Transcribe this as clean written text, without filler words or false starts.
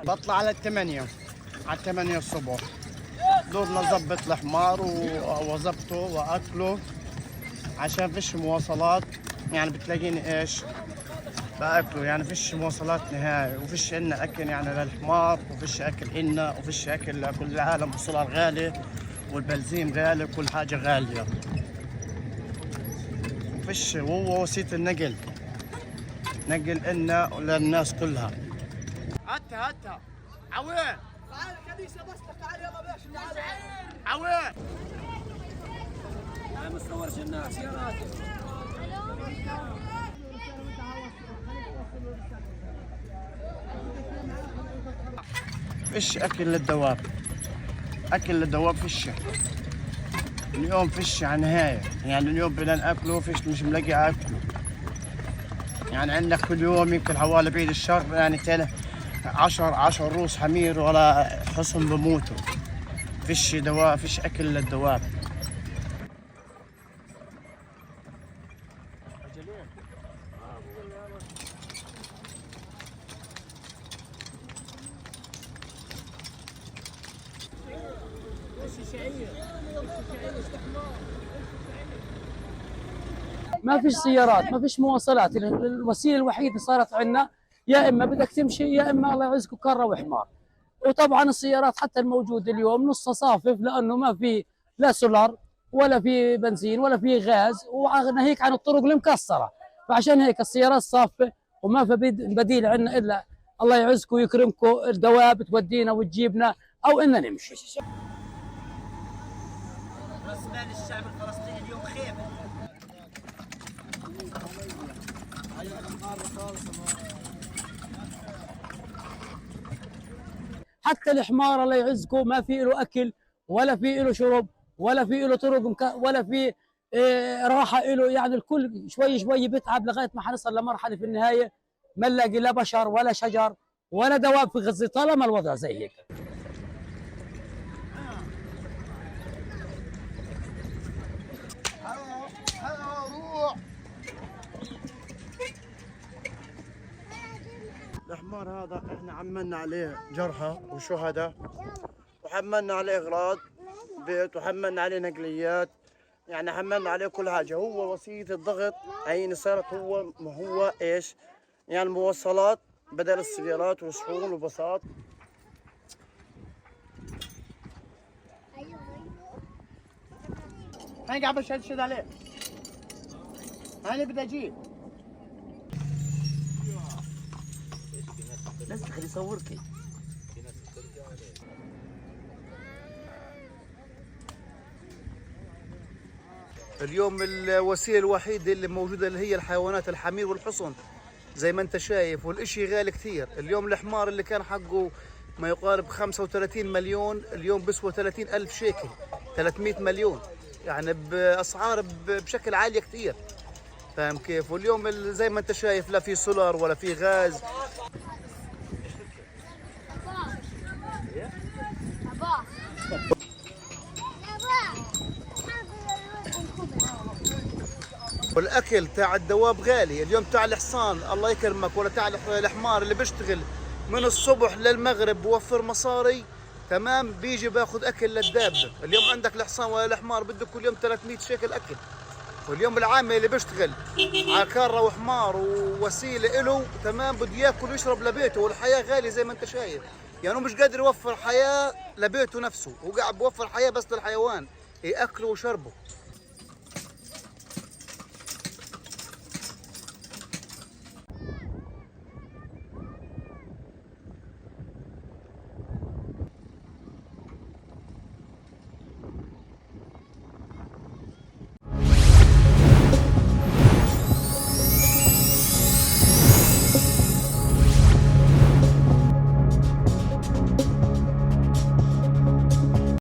بطلع على 8 على 8 الصبح. دور نظبط الحمار وظبطه واكله عشان فيش مواصلات. يعني بتلاقيني ايش باكله، يعني فيش مواصلات نهائي، وفيش عنا اكل يعني للحمار، وفيش اكل إلنا، وفيش اكل لكل العالم. السولار غالي والبنزين غالي وكل حاجه غاليه. وفيش، وهو وسيله النقل نقل إلنا وللناس كلها. هاتها عوين تعال الكنيسه بس تعال يلا باشا عوين ما تصورش الناس يا راجل. فيش اكل للدواب، اكل للدواب فيش اليوم، فيش على نهايه. يعني اليوم بدنا ناكله فيش، مش ملاقي اكله. يعني عندك كل يوم يمكن حوالي بعيد الشر يعني 10 روس حمير ولا حصن بموتوا. فيش دواء، فيش اكل للدواب. ما فيش سيارات، ما فيش مواصلات. الوسيله الوحيده اللي صارت عندنا يا اما بدك تمشي يا اما الله يعزك كره وحمار. وطبعا السيارات حتى الموجوده اليوم نصها صافف، لانه ما في لا سولار ولا في بنزين ولا في غاز، وناهيك عن الطرق المكسره. فعشان هيك السيارات صافه وما في بديل عندنا الا الله يعزكم ويكرمكم الدواب تودينا وتجيبنا او اننا نمشي. راس مال الشعب الفلسطيني اليوم خيبه. حتى الحمار الله يعزكم ما في له اكل ولا في له شرب ولا في له طرق ولا في راحه له. يعني الكل شوي شوي بيتعب لغايه ما حنصل لمرحله في النهايه ما نلاقي لا بشر ولا شجر ولا دواب في غزه طالما الوضع زي هيك. الحمار هذا احنا عملنا عليه جرحى وشهداء، وحملنا عليه اغراض بيت، وحملنا عليه نقليات. يعني حملنا عليه كل حاجه. هو وسيله الضغط عيني صارت هو ايش يعني مواصلات بدل السيارات وصحون وباصات. هاي قاعد بشد عليه، هاي بدي اجيب. لازم تخليه يصورك. اليوم الوسيله الوحيده اللي موجوده اللي هي الحيوانات الحمير والحصن زي ما انت شايف، والاشي غالي كثير. اليوم الحمار اللي كان حقه ما يقارب 35 مليون اليوم بسوى 30 ألف شيكل، 300 مليون. يعني بأسعار بشكل عالية كثير، فاهم كيف؟ واليوم زي ما انت شايف لا في سولار ولا في غاز. والاكل تاع الدواب غالي. اليوم تاع الحصان الله يكرمك ولا تاع الحمار اللي بيشتغل من الصبح للمغرب بوفر مصاري تمام، بيجي باخذ اكل للدابه. اليوم عندك الحصان ولا الحمار بده كل يوم 300 شيكل اكل. واليوم العامل اللي بيشتغل على كاره وحمار ووسيله له تمام بده ياكل ويشرب لبيته، والحياه غاليه زي ما انت شايف. يعني هو مش قادر يوفر حياه لبيته نفسه، هو قاعد بوفر حياه بس للحيوان ياكله وشربه.